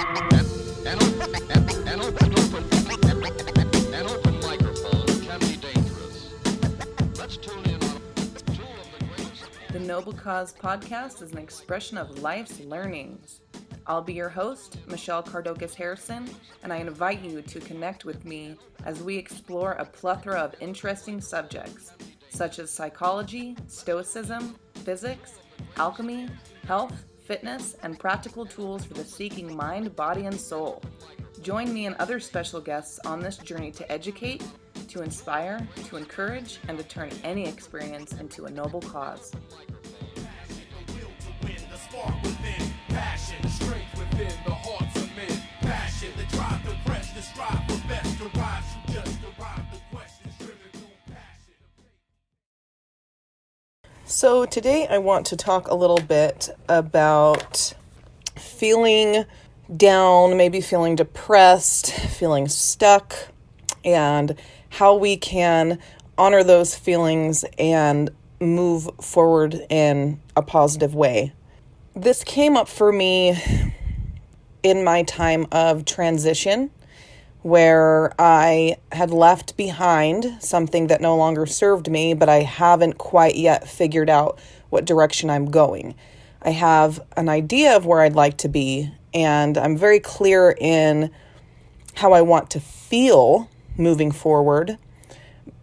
An open microphone can be dangerous. Let's tune in on two of the greatest. The Noble Cause podcast is an expression of life's learnings. I'll be your host, Michelle Cardocas Harrison, and I invite you to connect with me as we explore a plethora of interesting subjects, such as psychology, stoicism, physics, alchemy, health, fitness, and practical tools for the seeking mind, body, and soul. Join me and other special guests on this journey to educate, to inspire, to encourage, and to turn any experience into a noble cause. So today I want to talk a little bit about feeling down, maybe feeling depressed, feeling stuck, and how we can honor those feelings and move forward in a positive way. This came up for me in my time of transition, where I had left behind something that no longer served me, but I haven't quite yet figured out what direction I'm going. I have an idea of where I'd like to be, and I'm very clear in how I want to feel moving forward,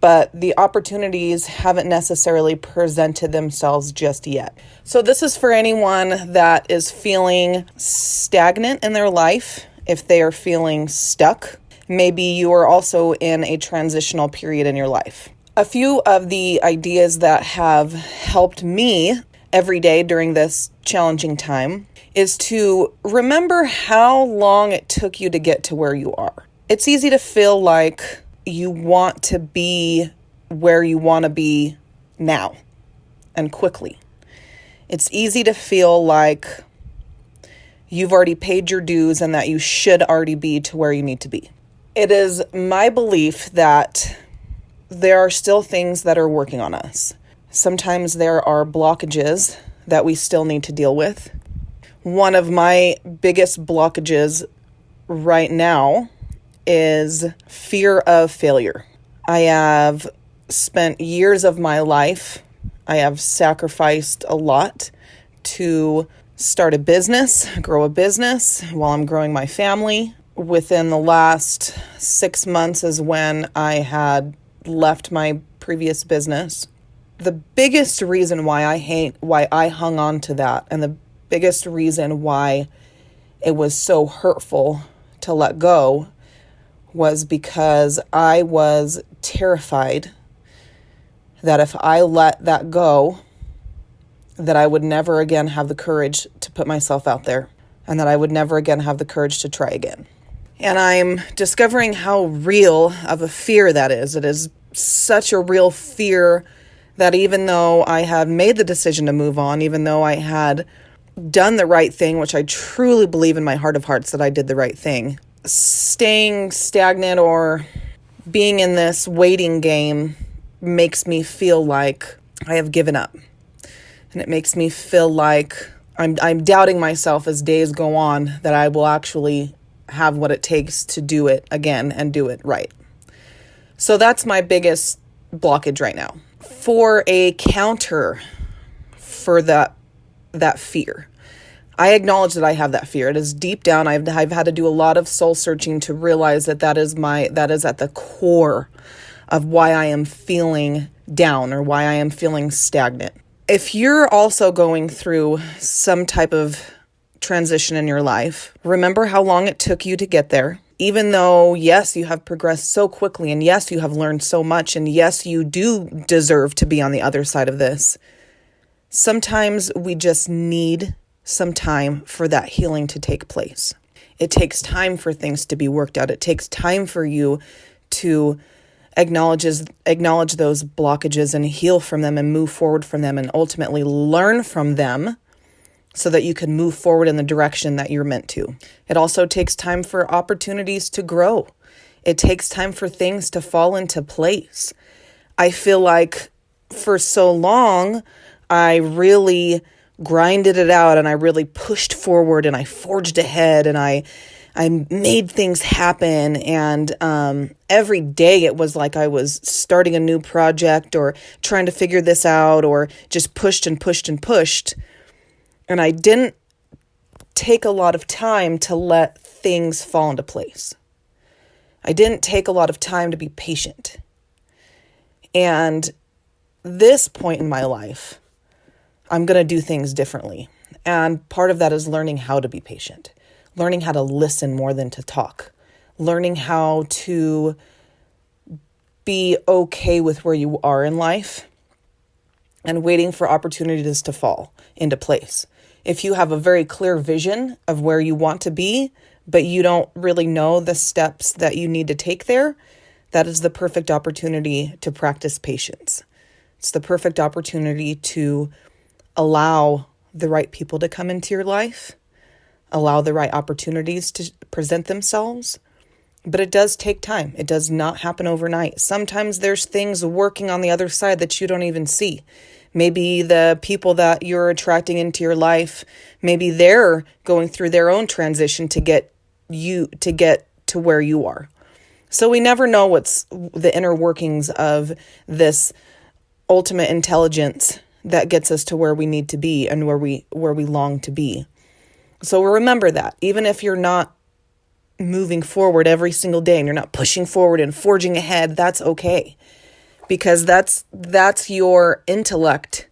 but the opportunities haven't necessarily presented themselves just yet. So this is for anyone that is feeling stagnant in their life, if they are feeling stuck. Maybe you are also in a transitional period in your life. A few of the ideas that have helped me every day during this challenging time is to remember how long it took you to get to where you are. It's easy to feel like you want to be where you want to be now and quickly. It's easy to feel like you've already paid your dues and that you should already be to where you need to be. It is my belief that there are still things that are working on us. Sometimes there are blockages that we still need to deal with. One of my biggest blockages right now is fear of failure. I have spent years of my life, I have sacrificed a lot to start a business, grow a business while I'm growing my family. Within the last 6 months is when I had left my previous business. The biggest reason why I hung on to that, and the biggest reason why it was so hurtful to let go, was because I was terrified that if I let that go, that I would never again have the courage to put myself out there, and that I would never again have the courage to try again. And I'm discovering how real of a fear that is. It is such a real fear that even though I had made the decision to move on, even though I had done the right thing, which I truly believe in my heart of hearts that I did the right thing, staying stagnant or being in this waiting game makes me feel like I have given up. And it makes me feel like I'm doubting myself as days go on that I will actually have what it takes to do it again and do it right. So that's my biggest blockage right now. For a counter for that fear, I acknowledge that I have that fear. It is deep down. I've had to do a lot of soul searching to realize that is at the core of why I am feeling down or why I am feeling stagnant. If you're also going through some type of transition in your life, remember how long it took you to get there. Even though, yes, you have progressed so quickly, and yes, you have learned so much, and yes, you do deserve to be on the other side of this. Sometimes we just need some time for that healing to take place. It takes time for things to be worked out. It takes time for you to acknowledge those blockages and heal from them and move forward from them and ultimately learn from them so that you can move forward in the direction that you're meant to. It also takes time for opportunities to grow. It takes time for things to fall into place. I feel like for so long, I really grinded it out and I really pushed forward and I forged ahead and I made things happen. And every day it was like I was starting a new project or trying to figure this out, or just pushed and pushed and pushed. And I didn't take a lot of time to let things fall into place. I didn't take a lot of time to be patient. And this point in my life, I'm going to do things differently. And part of that is learning how to be patient, learning how to listen more than to talk, learning how to be okay with where you are in life and waiting for opportunities to fall into place. If you have a very clear vision of where you want to be, but you don't really know the steps that you need to take there, that is the perfect opportunity to practice patience. It's the perfect opportunity to allow the right people to come into your life, allow the right opportunities to present themselves. But it does take time. It does not happen overnight. Sometimes there's things working on the other side that you don't even see. Maybe the people that you're attracting into your life, maybe they're going through their own transition to get to where you are. So we never know what's the inner workings of this ultimate intelligence that gets us to where we need to be and where we long to be. So remember that even if you're not moving forward every single day and you're not pushing forward and forging ahead, that's okay. Because that's your intellect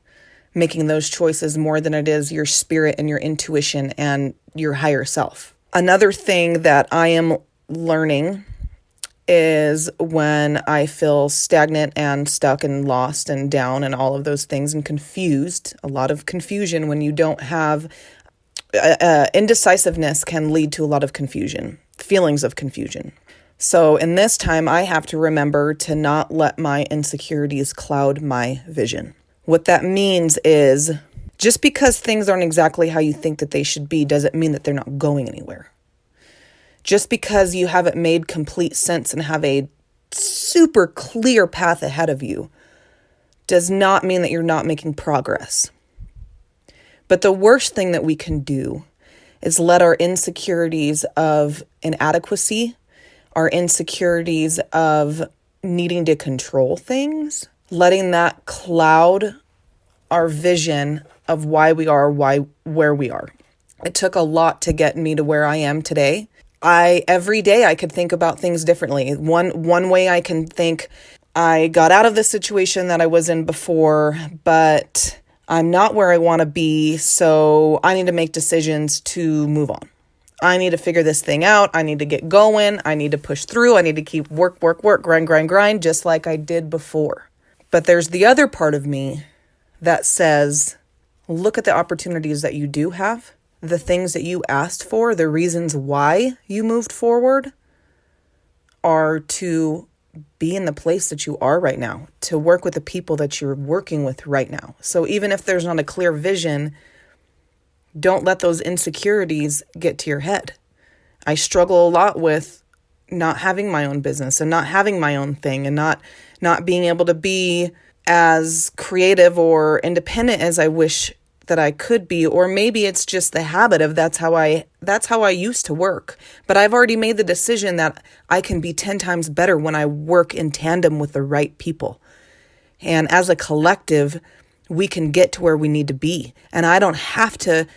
making those choices more than it is your spirit and your intuition and your higher self. Another thing that I am learning is when I feel stagnant and stuck and lost and down and all of those things and confused. A lot of confusion when you don't have indecisiveness can lead to a lot of confusion, feelings of confusion. So in this time, I have to remember to not let my insecurities cloud my vision. What that means is just because things aren't exactly how you think that they should be doesn't mean that they're not going anywhere. Just because you haven't made complete sense and have a super clear path ahead of you does not mean that you're not making progress. But the worst thing that we can do is let our insecurities of inadequacy, our insecurities of needing to control things, letting that cloud our vision of why we are, where we are. It took a lot to get me to where I am today. Every day I could think about things differently. One way I can think, I got out of the situation that I was in before, but I'm not where I want to be, so I need to make decisions to move on. I need to figure this thing out. I need to get going. I need to push through. I need to keep work, grind, just like I did before. But there's the other part of me that says, look at the opportunities that you do have, the things that you asked for, the reasons why you moved forward are to be in the place that you are right now, to work with the people that you're working with right now. So even if there's not a clear vision, don't let those insecurities get to your head. I struggle a lot with not having my own business and not having my own thing and not being able to be as creative or independent as I wish that I could be. Or maybe it's just the habit of that's how I used to work. But I've already made the decision that I can be 10 times better when I work in tandem with the right people. And as a collective, we can get to where we need to be. And I don't have to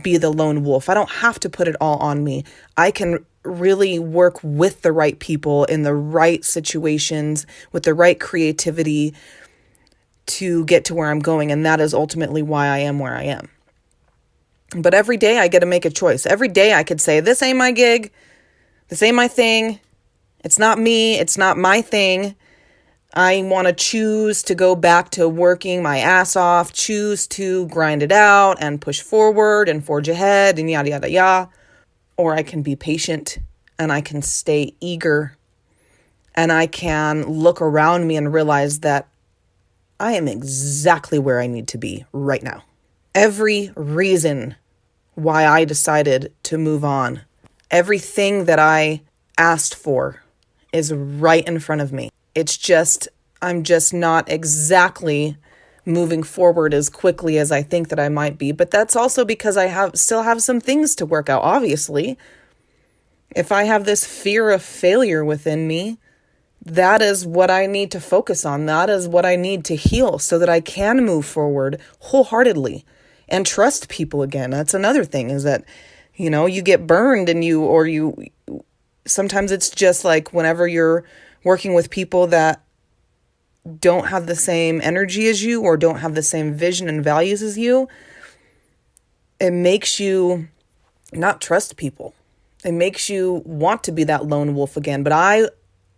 be the lone wolf. I don't have to put it all on me. I can really work with the right people in the right situations with the right creativity to get to where I'm going. And that is ultimately why I am where I am. But every day I get to make a choice. Every day I could say, this ain't my gig. This ain't my thing. It's not me. It's not my thing. I want to choose to go back to working my ass off, choose to grind it out and push forward and forge ahead and yada, yada, yada. Or I can be patient and I can stay eager and I can look around me and realize that I am exactly where I need to be right now. Every reason why I decided to move on, everything that I asked for is right in front of me. It's just, I'm just not exactly moving forward as quickly as I think that I might be. But that's also because I still have some things to work out, obviously. If I have this fear of failure within me, that is what I need to focus on. That is what I need to heal so that I can move forward wholeheartedly and trust people again. That's another thing, is that, you get burned and sometimes it's just like whenever you're working with people that don't have the same energy as you or don't have the same vision and values as you, it makes you not trust people. It makes you want to be that lone wolf again. But I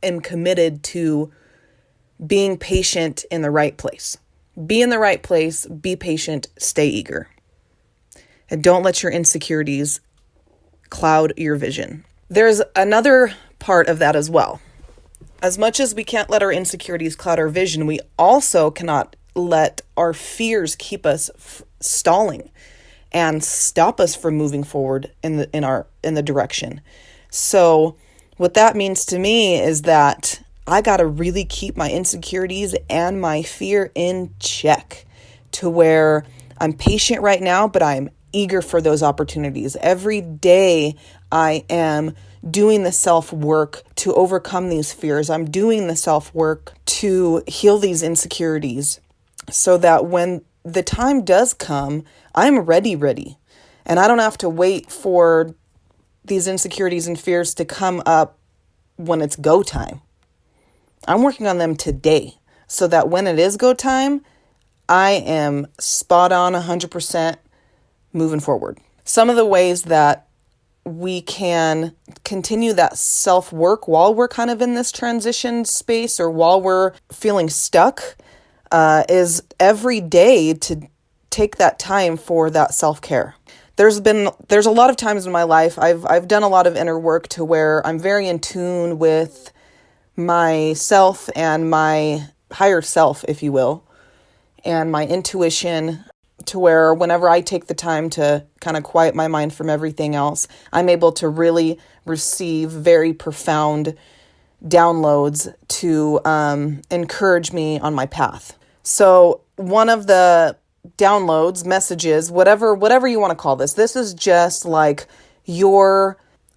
am committed to being patient in the right place. Be in the right place, be patient, stay eager. And don't let your insecurities cloud your vision. There's another part of that as well. As much as we can't let our insecurities cloud our vision, we also cannot let our fears keep us stalling and stop us from moving forward in the direction. So what that means to me is that I got to really keep my insecurities and my fear in check to where I'm patient right now, but I'm eager for those opportunities. Every day I am doing the self-work to overcome these fears. I'm doing the self-work to heal these insecurities so that when the time does come, I'm ready. And I don't have to wait for these insecurities and fears to come up when it's go time. I'm working on them today so that when it is go time, I am spot on 100% moving forward. Some of the ways that we can continue that self-work while we're kind of in this transition space or while we're feeling stuck is every day to take that time for that self-care. There's a lot of times in my life I've done a lot of inner work to where I'm very in tune with myself and my higher self, if you will, and my intuition, to where whenever I take the time to kind of quiet my mind from everything else, I'm able to really receive very profound downloads to encourage me on my path. So one of the downloads, messages, whatever you want to call this is just like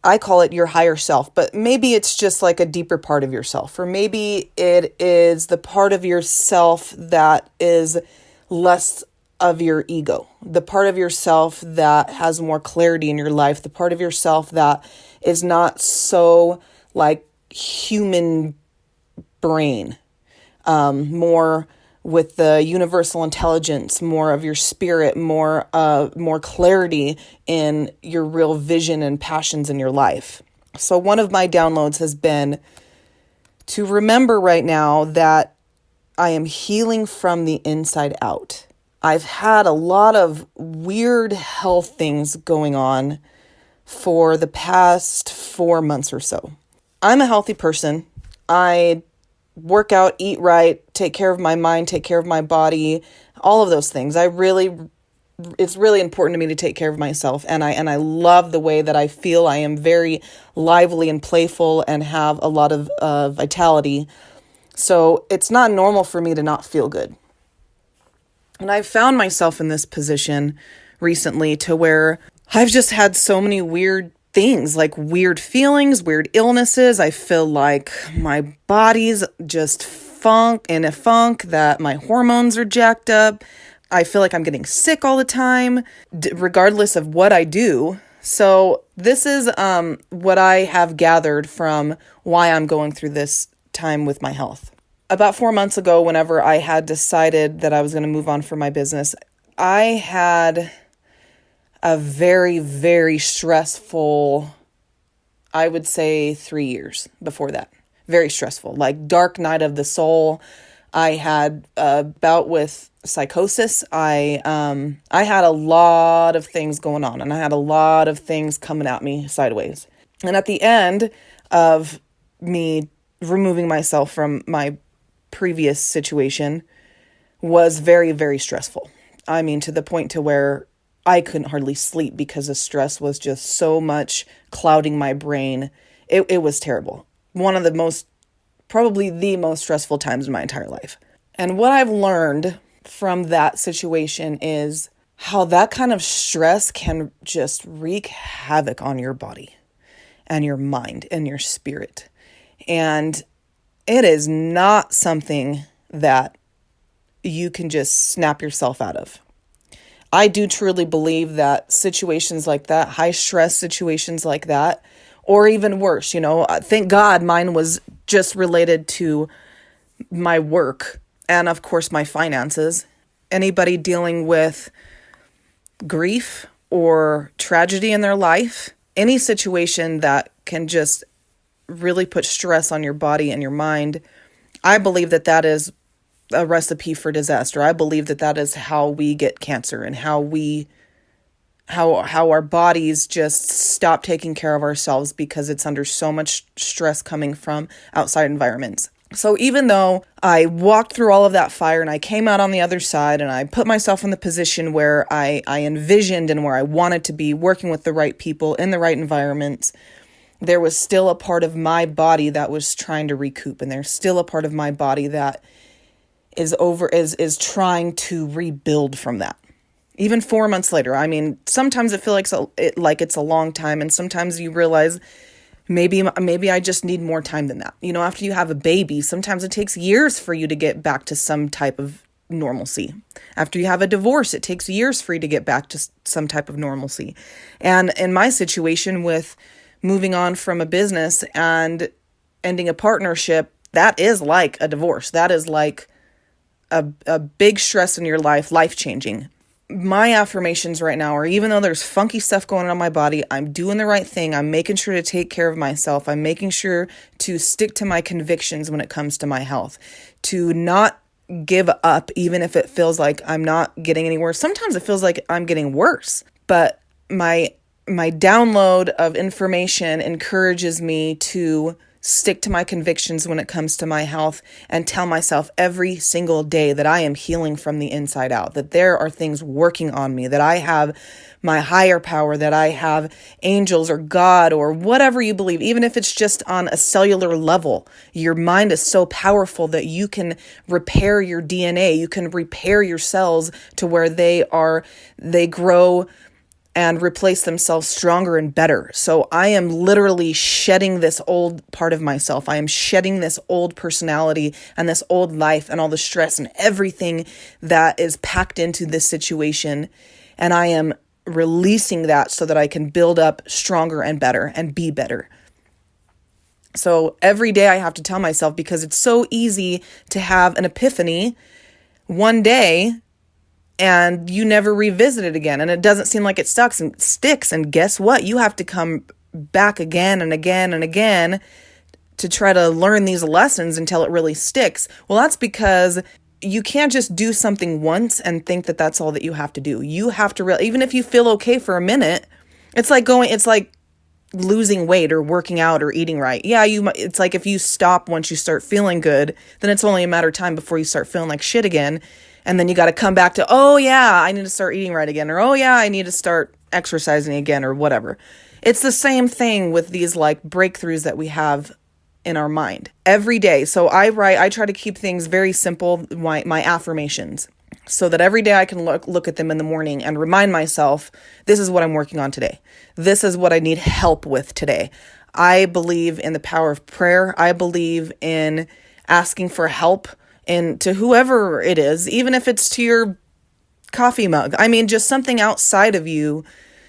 I call it your higher self, but maybe it's just like a deeper part of yourself, or maybe it is the part of yourself that is less of your ego, the part of yourself that has more clarity in your life, the part of yourself that is not so like human brain, more with the universal intelligence, more of your spirit, more clarity in your real vision and passions in your life. So one of my downloads has been to remember right now that I am healing from the inside out. I've had a lot of weird health things going on for the past 4 months or so. I'm a healthy person. I work out, eat right, take care of my mind, take care of my body, all of those things. It's really important to me to take care of myself. And I love the way that I feel. I am very lively and playful and have a lot of vitality. So it's not normal for me to not feel good. And I've found myself in this position recently to where I've just had so many weird things, like weird feelings, weird illnesses. I feel like my body's just in a funk, that my hormones are jacked up. I feel like I'm getting sick all the time, regardless of what I do. So this is what I have gathered from why I'm going through this time with my health. About 4 months ago, whenever I had decided that I was going to move on from my business, I had a very, very stressful, I would say 3 years before that. Very stressful, like dark night of the soul. I had a bout with psychosis. I had a lot of things going on, and I had a lot of things coming at me sideways. And at the end of me removing myself from my previous situation was very, very stressful. I mean, to the point to where I couldn't hardly sleep because the stress was just so much clouding my brain. It was terrible. One of the probably the most stressful times in my entire life. And what I've learned from that situation is how that kind of stress can just wreak havoc on your body and your mind and your spirit. And it is not something that you can just snap yourself out of. I do truly believe that situations like that, high stress situations like that, or even worse, thank God mine was just related to my work and of course my finances. Anybody dealing with grief or tragedy in their life, any situation that can just really put stress on your body and your mind, I believe that that is a recipe for disaster. I believe that that is how we get cancer and how our bodies just stop taking care of ourselves because it's under so much stress coming from outside environments. So even though I walked through all of that fire and I came out on the other side and I put myself in the position where I envisioned and where I wanted to be, working with the right people in the right environments, there was still a part of my body that was trying to recoup. And there's still a part of my body that is trying to rebuild from that. Even 4 months later, I mean, sometimes it feels like it's a long time. And sometimes you realize maybe I just need more time than that. After you have a baby, sometimes it takes years for you to get back to some type of normalcy. After you have a divorce, it takes years for you to get back to some type of normalcy. And in my situation with moving on from a business and ending a partnership, that is like a divorce. That is like a big stress in your life-changing. My affirmations right now are, even though there's funky stuff going on in my body, I'm doing the right thing. I'm making sure to take care of myself. I'm making sure to stick to my convictions when it comes to my health, to not give up, even if it feels like I'm not getting any worse. Sometimes it feels like I'm getting worse, but my download of information encourages me to stick to my convictions when it comes to my health and tell myself every single day that I am healing from the inside out, that there are things working on me, that I have my higher power, that I have angels or God or whatever you believe, even if it's just on a cellular level. Your mind is so powerful that you can repair your DNA, you can repair your cells to where they grow and replace themselves stronger and better. So I am literally shedding this old part of myself. I am shedding this old personality and this old life and all the stress and everything that is packed into this situation. And I am releasing that so that I can build up stronger and better and be better. So every day I have to tell myself, because it's so easy to have an epiphany one day and you never revisit it again. And it doesn't seem like it sticks. And guess what? You have to come back again and again and again to try to learn these lessons until it really sticks. Well, that's because you can't just do something once and think that that's all that you have to do. You have to even if you feel okay for a minute, it's like losing weight or working out or eating right. Yeah, it's like if you stop once you start feeling good, then it's only a matter of time before you start feeling like shit again. And then you got to come back to, oh yeah, I need to start eating right again. Or, oh yeah, I need to start exercising again or whatever. It's the same thing with these like breakthroughs that we have in our mind every day. So I try to keep things very simple, my affirmations, so that every day I can look at them in the morning and remind myself, this is what I'm working on today. This is what I need help with today. I believe in the power of prayer. I believe in asking for help and to whoever it is, even if it's to your coffee mug. I mean, just something outside of you,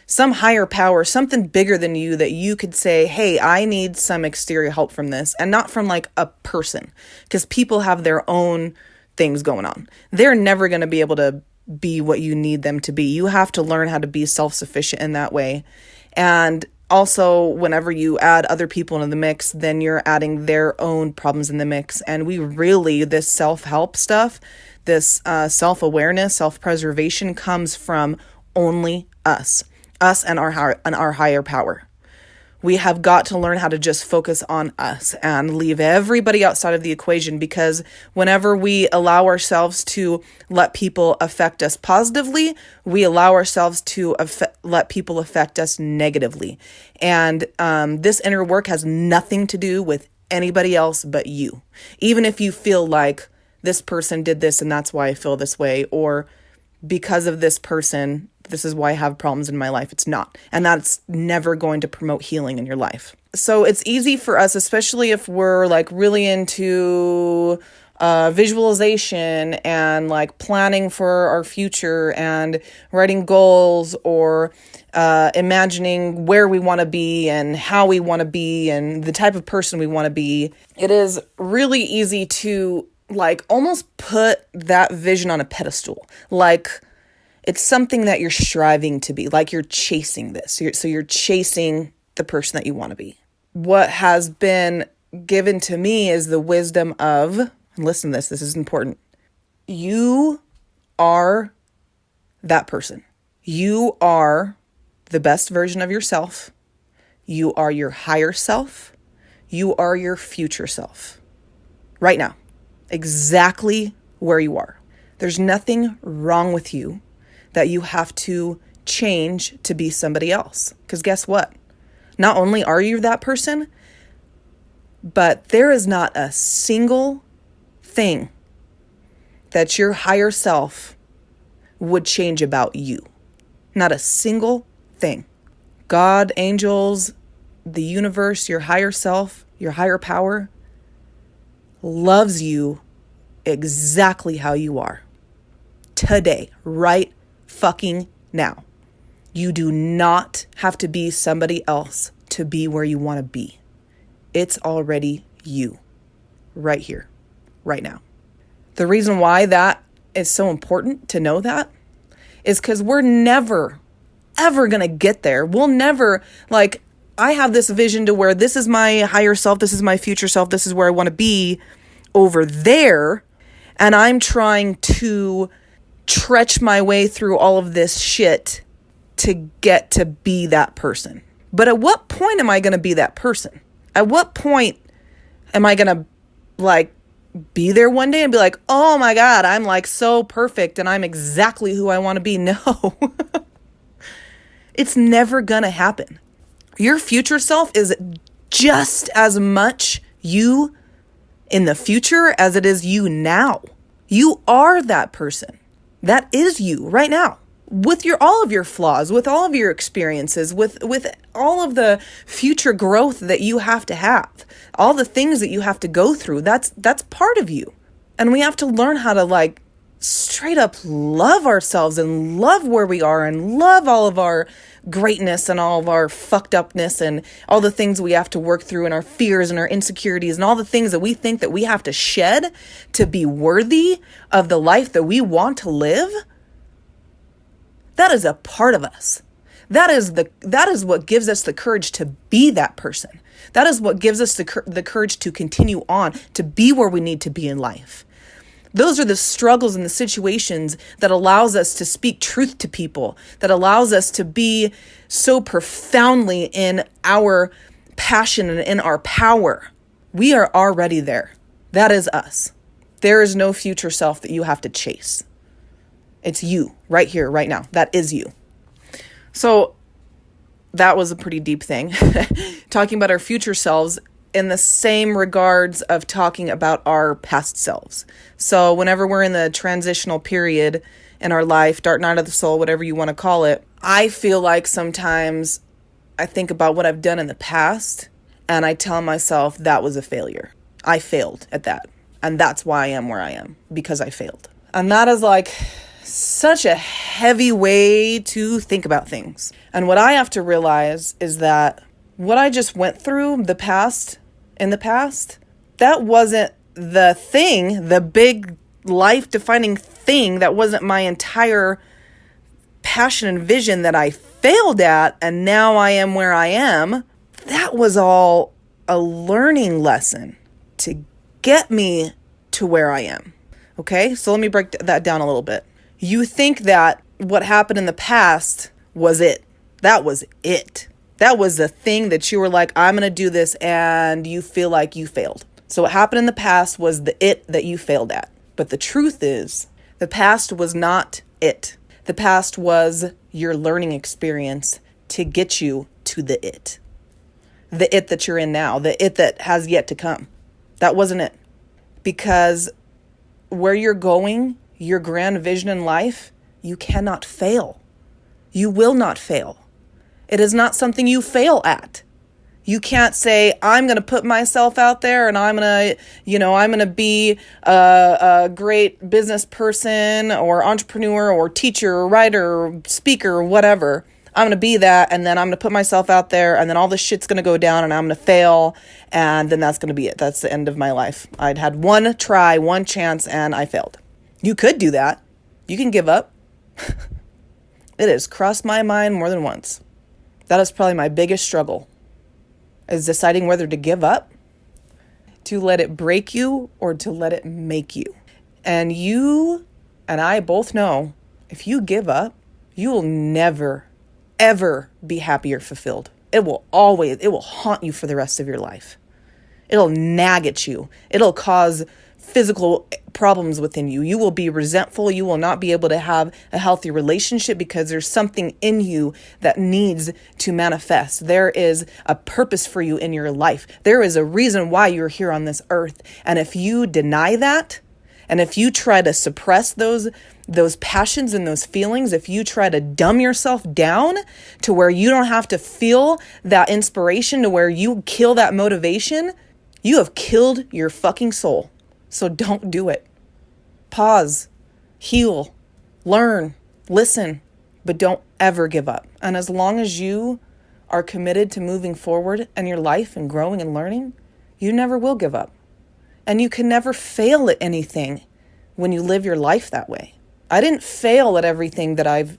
some higher power, something bigger than you that you could say, hey, I need some exterior help from this, and not from like a person, because people have their own things going on. They're never going to be able to be what you need them to be. You have to learn how to be self-sufficient in that way. And also, whenever you add other people into the mix, then you're adding their own problems in the mix. And this self-help stuff, this self-awareness, self-preservation comes from only us and our higher power. We have got to learn how to just focus on us and leave everybody outside of the equation, because whenever we allow ourselves to let people affect us positively, we allow ourselves to let people affect us negatively. And this inner work has nothing to do with anybody else but you. Even if you feel like this person did this and that's why I feel this way, or because of this person, this is why I have problems in my life. It's not. And that's never going to promote healing in your life. So it's easy for us, especially if we're like really into visualization and like planning for our future and writing goals, or imagining where we want to be and how we want to be and the type of person we want to be. It is really easy to like almost put that vision on a pedestal. Like it's something that you're striving to be, like you're chasing this. So you're chasing the person that you want to be. What has been given to me is the wisdom of, and listen to this, this is important. You are that person. You are the best version of yourself. You are your higher self. You are your future self. Right now. Exactly where you are. There's nothing wrong with you that you have to change to be somebody else. Because guess what? Not only are you that person, but there is not a single thing that your higher self would change about you. Not a single thing. God, angels, the universe, your higher self, your higher power loves you exactly how you are. Today, right fucking now. You do not have to be somebody else to be where you want to be. It's already you. Right here. Right now. The reason why that is so important to know that is because we're never, ever going to get there. We'll never, like, I have this vision to where this is my higher self, this is my future self, this is where I want to be over there. And I'm trying to stretch my way through all of this shit to get to be that person. But at what point am I going to be that person? At what point am I going to like be there one day and be like, oh my God, I'm like so perfect and I'm exactly who I want to be? No, it's never going to happen. Your future self is just as much you in the future as it is you now. You are that person. That is you right now. With all of your flaws, with all of your experiences, with all of the future growth that you have to have, all the things that you have to go through, that's part of you. And we have to learn how to like straight up love ourselves and love where we are and love all of our greatness and all of our fucked upness and all the things we have to work through and our fears and our insecurities and all the things that we think that we have to shed to be worthy of the life that we want to live. That is a part of us. That is what gives us the courage to be that person. That is what gives us the courage to continue on, to be where we need to be in life. Those are the struggles and the situations that allows us to speak truth to people, that allows us to be so profoundly in our passion and in our power. We are already there. That is us. There is no future self that you have to chase. It's you right here, right now. That is you. So that was a pretty deep thing. Talking about our future selves in the same regards of talking about our past selves. So whenever we're in the transitional period in our life, dark night of the soul, whatever you want to call it, I feel like sometimes I think about what I've done in the past and I tell myself that was a failure. I failed at that. And that's why I am where I am, because I failed. And that is like such a heavy way to think about things. And what I have to realize is that what I just went through in the past, that wasn't the thing, the big life-defining thing. That wasn't my entire passion and vision that I failed at, and now I am where I am. That was all a learning lesson to get me to where I am. Okay, so let me break that down a little bit. You think that what happened in the past was it. That was it. That was the thing that you were like, I'm going to do this, and you feel like you failed. So what happened in the past was the it that you failed at. But the truth is, the past was not it. The past was your learning experience to get you to the it. The it that you're in now, the it that has yet to come. That wasn't it. Because where you're going, your grand vision in life, you cannot fail. You will not fail. It is not something you fail at. You can't say, I'm going to put myself out there and I'm going to be a great business person or entrepreneur or teacher or writer or speaker or whatever. I'm going to be that, and then I'm going to put myself out there, and then all this shit's going to go down and I'm going to fail, and then that's going to be it. That's the end of my life. I'd had one try, one chance, and I failed. You could do that. You can give up. It has crossed my mind more than once. That is probably my biggest struggle, is deciding whether to give up, to let it break you, or to let it make you. And you and I both know, if you give up, you will never, ever be happy or fulfilled. It will haunt you for the rest of your life. It'll nag at you. It'll cause physical problems within you. You will be resentful. You will not be able to have a healthy relationship because there's something in you that needs to manifest. There is a purpose for you in your life. There is a reason why you're here on this earth. And if you deny that, and if you try to suppress those passions and those feelings, if you try to dumb yourself down to where you don't have to feel that inspiration, to where you kill that motivation, you have killed your fucking soul. So don't do it. Pause, heal, learn, listen, but don't ever give up. And as long as you are committed to moving forward in your life and growing and learning, you never will give up. And you can never fail at anything when you live your life that way. I didn't fail at everything that I've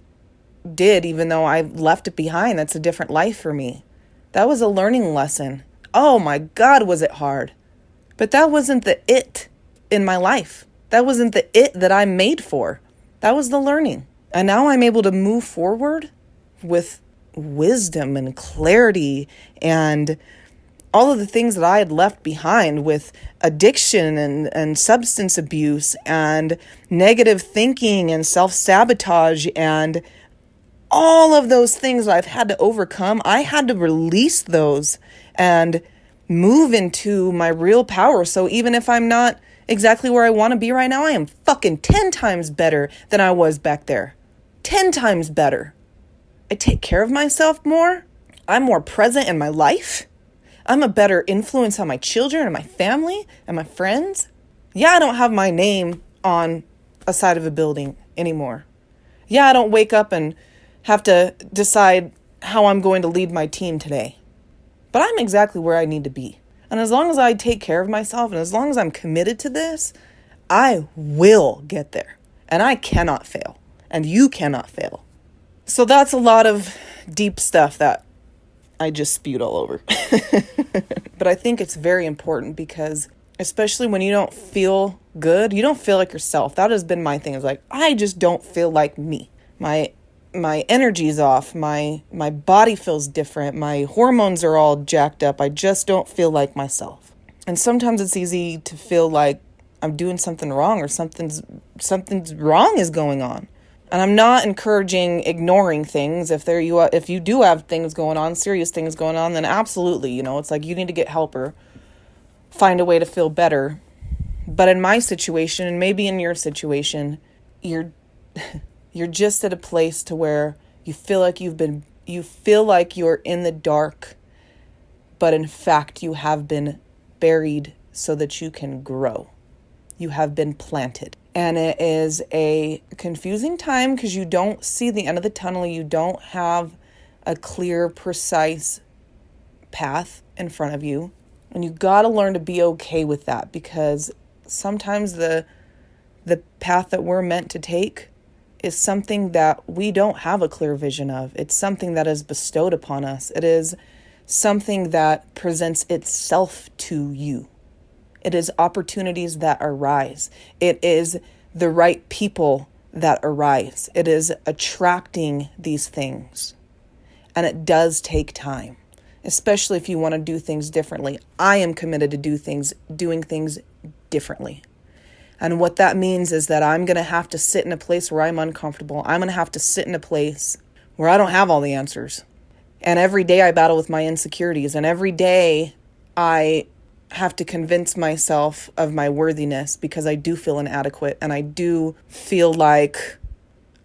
did, even though I left it behind. That's a different life for me. That was a learning lesson. Oh my God, was it hard. But that wasn't the it in my life. That wasn't the it that I'm made for. That was the learning. And now I'm able to move forward with wisdom and clarity and all of the things that I had left behind, with addiction and substance abuse and negative thinking and self-sabotage and all of those things that I've had to overcome. I had to release those and move into my real power. So even if I'm not exactly where I want to be right now, I am fucking 10 times better than I was back there. 10 times better. I take care of myself more. I'm more present in my life. I'm a better influence on my children and my family and my friends. Yeah, I don't have my name on a side of a building anymore. Yeah, I don't wake up and have to decide how I'm going to lead my team today. But I'm exactly where I need to be. And as long as I take care of myself and as long as I'm committed to this, I will get there. And I cannot fail. And you cannot fail. So that's a lot of deep stuff that I just spewed all over. But I think it's very important because especially when you don't feel good, you don't feel like yourself. That has been my thing. It's like, I just don't feel like me. My energy's off. My body feels different. My hormones are all jacked up. I just don't feel like myself. And sometimes it's easy to feel like I'm doing something wrong or something's wrong is going on. And I'm not encouraging ignoring things. If you do have things going on, serious things going on, then absolutely, it's like you need to get help or find a way to feel better. But in my situation, and maybe in your situation, you're just at a place to where you feel like you're in the dark, but in fact you have been buried so that you can grow. You have been planted. And it is a confusing time because you don't see the end of the tunnel. You don't have a clear, precise path in front of you. And you got to learn to be okay with that, because sometimes the path that we're meant to take is something that we don't have a clear vision of. It's something that is bestowed upon us. It is something that presents itself to you. It is opportunities that arise. It is the right people that arise. It is attracting these things. And it does take time, especially if you want to do things differently. I am committed to doing things differently. And what that means is that I'm going to have to sit in a place where I'm uncomfortable. I'm going to have to sit in a place where I don't have all the answers. And every day I battle with my insecurities. And every day I have to convince myself of my worthiness because I do feel inadequate and I do feel like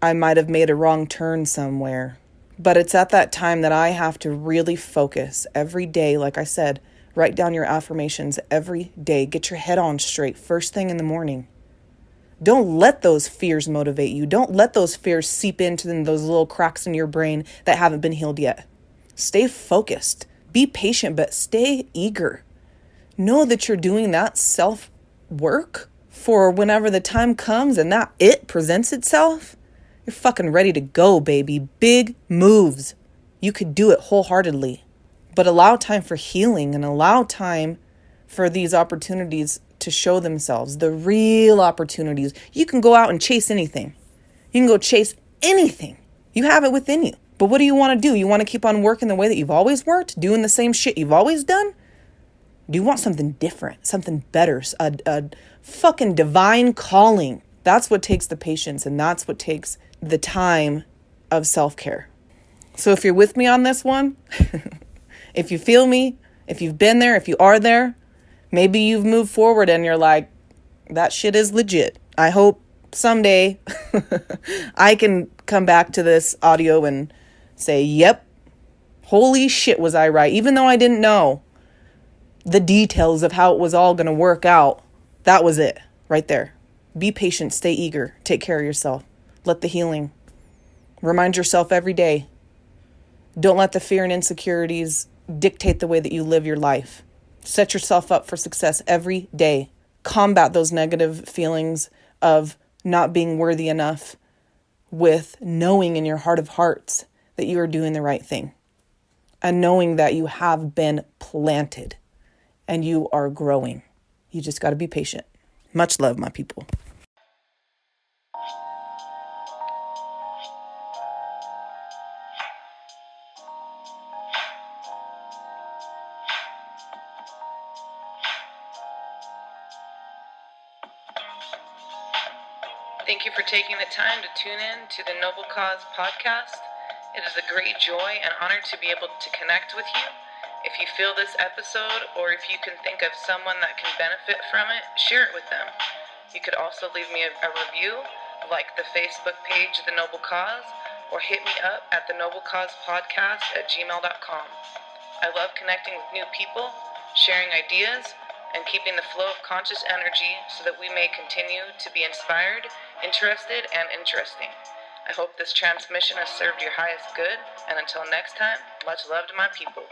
I might have made a wrong turn somewhere. But it's at that time that I have to really focus every day. Like I said, write down your affirmations every day. Get your head on straight first thing in the morning. Don't let those fears motivate you. Don't let those fears seep into those little cracks in your brain that haven't been healed yet. Stay focused. Be patient, but stay eager. Know that you're doing that self-work for whenever the time comes and that it presents itself. You're fucking ready to go, baby. Big moves. You could do it wholeheartedly. But allow time for healing and allow time for these opportunities to show themselves. The real opportunities. You can go out and chase anything. You can go chase anything. You have it within you. But what do you want to do? You want to keep on working the way that you've always worked? Doing the same shit you've always done? Do you want something different? Something better? A fucking divine calling? That's what takes the patience, and that's what takes the time of self-care. So if you're with me on this one, if you feel me, if you've been there, if you are there, maybe you've moved forward and you're like, that shit is legit. I hope someday I can come back to this audio and say, yep, holy shit was I right. Even though I didn't know the details of how it was all going to work out, that was it right there. Be patient, stay eager, take care of yourself. Let the healing. Remind yourself every day. Don't let the fear and insecurities dictate the way that you live your life. Set yourself up for success every day. Combat those negative feelings of not being worthy enough with knowing in your heart of hearts that you are doing the right thing. And knowing that you have been planted and you are growing. You just got to be patient. Much love, my people. Thank you for taking the time to tune in to the Noble Cause podcast. It is a great joy and honor to be able to connect with you. If you feel this episode, or if you can think of someone that can benefit from it, share it with them. You could also leave me a review, like the Facebook page The Noble Cause, or hit me up at thenoblecausepodcast@gmail.com. I love connecting with new people, sharing ideas, and keeping the flow of conscious energy so that we may continue to be inspired, interested, and interesting. I hope this transmission has served your highest good, and until next time, much love to my people.